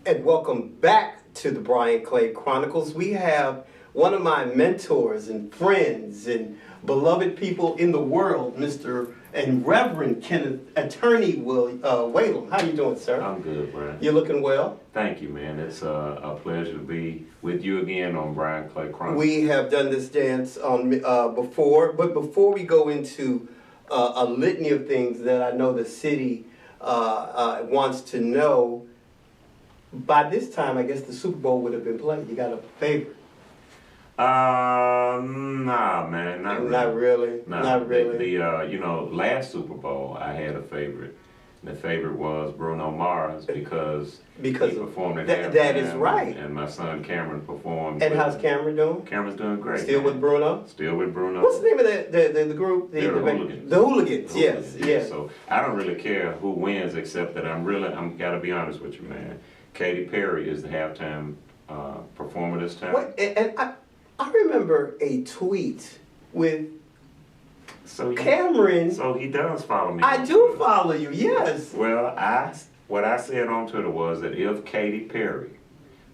And welcome back to the Brian Clay Chronicles. We have one of my mentors and friends and beloved people in the world, Mr. and Reverend Kenneth Attorney Whalum. How you doing, sir? I'm good, Brian. You're looking well. Thank you, man. It's a pleasure to be with you again on Brian Clay Chronicles. We have done this dance on before, but before we go into a litany of things that I know the city wants to know, by this time, I guess the Super Bowl would have been played. You got a favorite? Nah, man, not really. Not really. Nah, Not really. Last Super Bowl I had a favorite. The favorite was Bruno Mars because he performed at halftime. That is right. And my son Cameron performed. And how's Cameron doing? Cameron's doing great. Still man. with Bruno? Still with Bruno. What's the name of the group? They're the Hooligans. The Hooligans, yes. Yeah. So I don't really care who wins, except that I'm gotta be honest with you, man. Katy Perry is the halftime performer this time. And I remember a tweet with Cameron. So he does follow me. I do follow you, yes. Well, what I said on Twitter was that if Katy Perry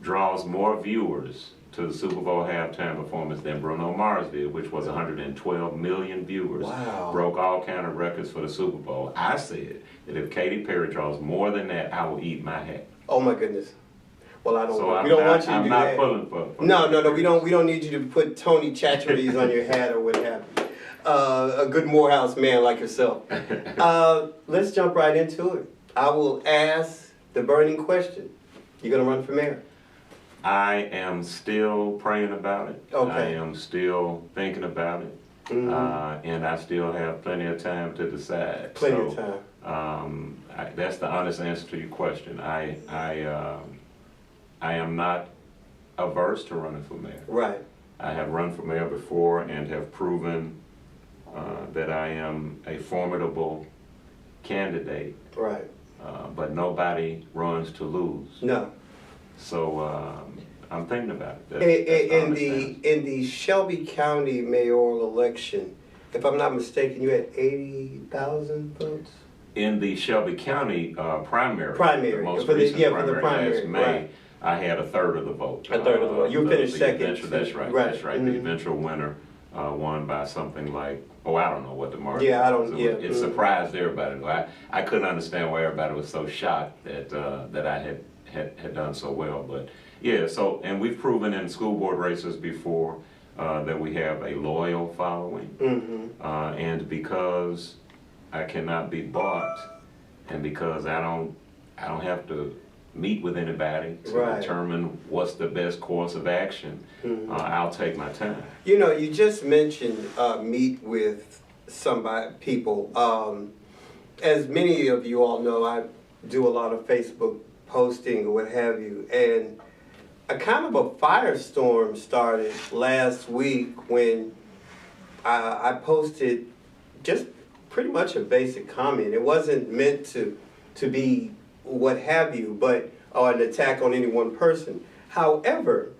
draws more viewers to the Super Bowl halftime performance than Bruno Mars did, which was 112 million viewers, wow, broke all kind of records for the Super Bowl, I said that if Katy Perry draws more than that, I will eat my hat. Oh my goodness. Well, I don't. So we don't want you to I'm do not that. pulling for No. We don't need you to put Tony Chachere's on your hat or what have you. A good Morehouse man like yourself. Let's jump right into it. I will ask the burning question. You gonna run for mayor? I am still praying about it. Okay. I am still thinking about it. Mm-hmm. And I still have plenty of time to decide. Plenty of time. That's the honest answer to your question. I am not averse to running for mayor. Right. I have run for mayor before and have proven that I am a formidable candidate. Right. But nobody runs to lose. No. So I'm thinking about it. In the Shelby County mayoral election, if I'm not mistaken, you had 80,000 votes. In the Shelby County primary, the most for recent the primary primary, last May, right. I had a third of the vote. A third of the vote. You finished second. That's right. Right. That's right. Mm-hmm. The eventual winner won by something like, I don't know what the margin. Yeah, I was. don't. It surprised everybody. I couldn't understand why everybody was so shocked that I had done so well. But yeah, and we've proven in school board races before that we have a loyal following, mm-hmm. And because I cannot be bought, and because I don't have to meet with anybody to determine what's the best course of action, mm-hmm. I'll take my time. You just mentioned meet with people. As many of you all know, I do a lot of Facebook posting or what have you, and a kind of a firestorm started last week when I posted just pretty much a basic comment. It wasn't meant to be what have you, but an attack on any one person. However,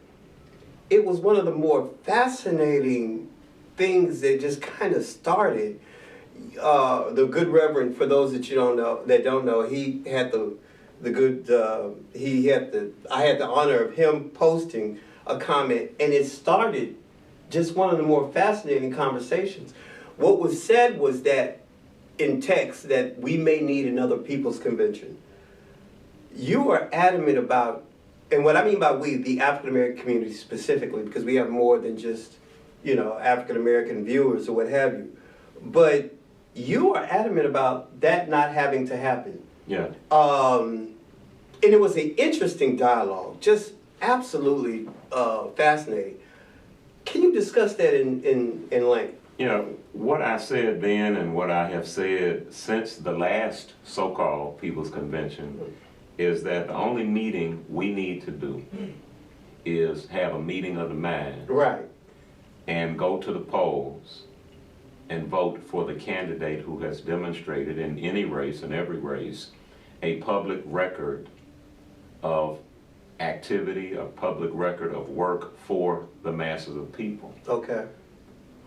it was one of the more fascinating things that just kind of started. The good Reverend, for those that don't know, he had I had the honor of him posting a comment, and it started just one of the more fascinating conversations. What was said was that in text that we may need another people's convention. You are adamant about, and what I mean by we, the African American community specifically, because we have more than just, African American viewers or what have you. But you are adamant about that not having to happen. Yeah. And it was an interesting dialogue, just absolutely fascinating. Can you discuss that in length? What I said then and what I have said since the last so-called People's Convention is that the only meeting we need to do is have a meeting of the mind. Right. And go to the polls and vote for the candidate who has demonstrated in any race, in every race, a public record of activity, a public record of work for the masses of people. Okay.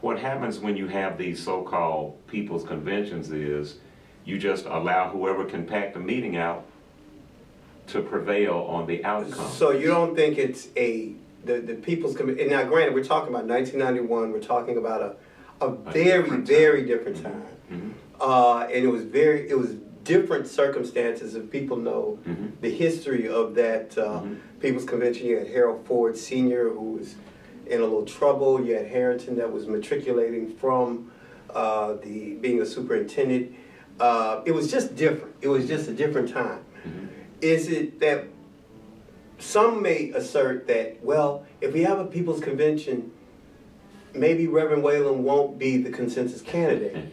What happens when you have these so-called people's conventions is you just allow whoever can pack the meeting out to prevail on the outcome. So you don't think it's the people's committee? Now, granted, we're talking about 1991. We're talking about a very different time, and it was different circumstances. If people know the history of that People's Convention, you had Harold Ford Sr., who was in a little trouble. You had Harrington that was matriculating from being a superintendent. It was just different. It was just a different time. Is it that some may assert that, well, if we have a People's Convention, maybe Reverend Whalum won't be the consensus candidate?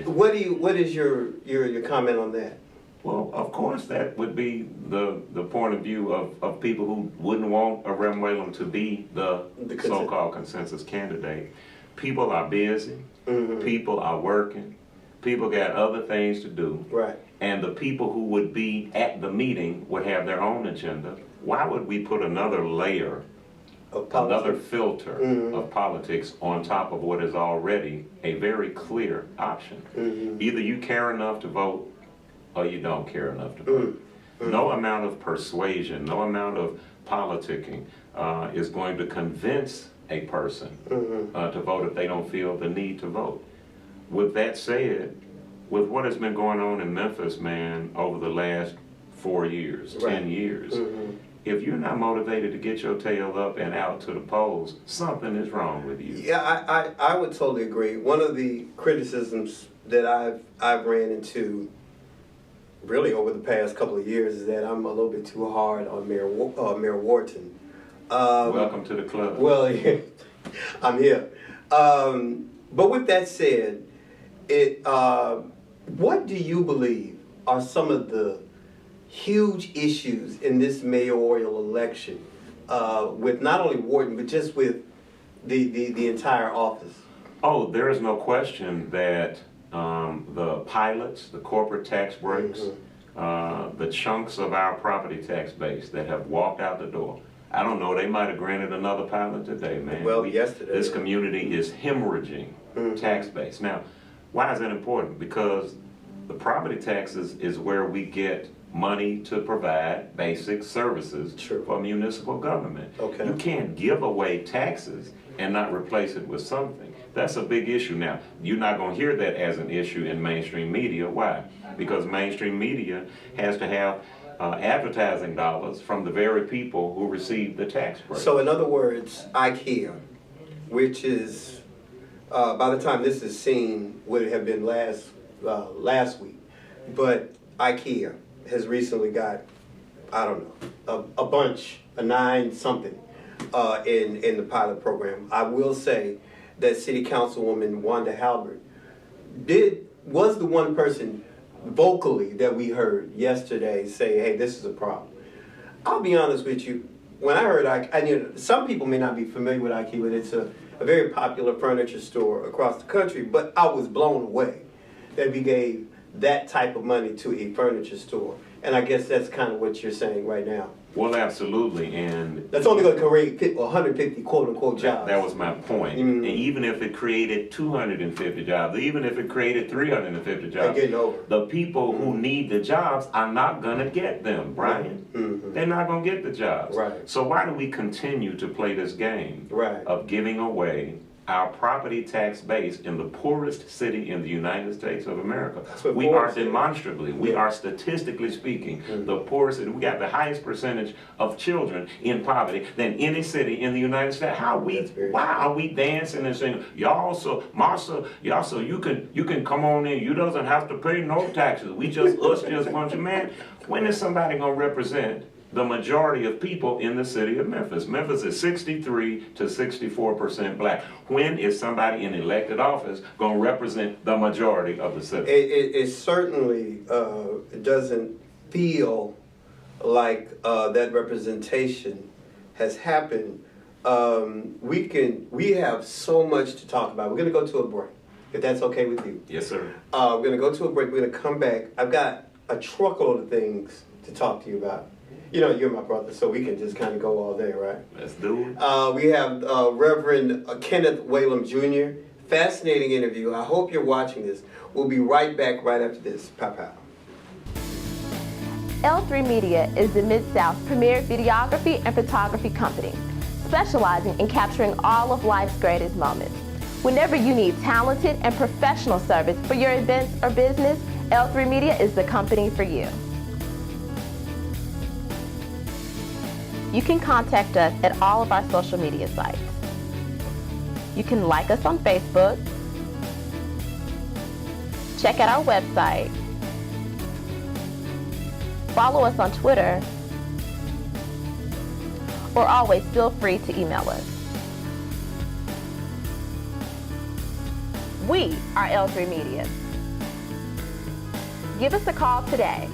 What is your comment on that? Well, of course, that would be the point of view of people who wouldn't want a Reverend Whalum to be the so-called consensus candidate. People are busy. People are working. People got other things to do. Right. And the people who would be at the meeting would have their own agenda. Why would we put another layer, another filter of politics on top of what is already a very clear option? Either you care enough to vote or you don't care enough to vote. No amount of persuasion, no amount of politicking is going to convince a person to vote if they don't feel the need to vote. With that said, with what has been going on in Memphis, man, over the last 4 years, 10 years, if you're not motivated to get your tail up and out to the polls, something is wrong with you. Yeah, I would totally agree. One of the criticisms that I've ran into really over the past couple of years is that I'm a little bit too hard on Mayor Wharton. Welcome to the club. Well, yeah, I'm here. But with that said, what do you believe are some of the huge issues in this mayoral election with not only Wharton, but just with the entire office? Oh, there is no question that the pilots, the corporate tax breaks, the chunks of our property tax base that have walked out the door. I don't know, they might have granted another pilot today, man. Well, yesterday. This community is hemorrhaging tax base. Now, why is that important? Because the property taxes is where we get money to provide basic services for municipal government. Okay. You can't give away taxes and not replace it with something. That's a big issue. Now, you're not going to hear that as an issue in mainstream media. Why? Because mainstream media has to have advertising dollars from the very people who receive the tax break. So in other words, IKEA, which is, by the time this is seen, would have been last week, but IKEA has recently got, I don't know, a bunch, a 9 something in the pilot program. I will say that City Councilwoman Wanda Halbert was the one person vocally that we heard yesterday say, hey, this is a problem. I'll be honest with you, when I heard IKEA, some people may not be familiar with IKEA, but it's a very popular furniture store across the country, but I was blown away that we gave that type of money to a furniture store. And I guess that's kind of what you're saying right now. Well, absolutely, and that's only going to create 150 quote-unquote jobs. That was my point. And even if it created 250 jobs, even if it created 350 jobs, the people who need the jobs are not going to get them, Brian. They're not going to get the jobs. Right. So why do we continue to play this game of giving away our property tax base in the poorest city in the United States of America? We are demonstrably, we are statistically speaking, the poorest, and we got the highest percentage of children in poverty than any city in the United States. Why are we dancing and singing? Y'all so you can come on in. You doesn't have to pay no taxes. We just us just a bunch of man. When is somebody gonna represent the majority of people in the city of Memphis? Memphis is 63 to 64% black. When is somebody in elected office going to represent the majority of the city? It certainly doesn't feel like that representation has happened. We have so much to talk about. We're going to go to a break, if that's okay with you. Yes, sir. We're going to go to a break. We're going to come back. I've got a truckload of things to talk to you about. You know, you're my brother, so we can just kind of go all day, right? Let's do it. We have Reverend Kenneth Whalum Jr. Fascinating interview. I hope you're watching this. We'll be right back right after this. Pow pow. L3 Media is the Mid-South's premier videography and photography company, specializing in capturing all of life's greatest moments. Whenever you need talented and professional service for your events or business, L3 Media is the company for you. You can contact us at all of our social media sites. You can like us on Facebook, check out our website, follow us on Twitter, or always feel free to email us. We are L3 Media. Give us a call today.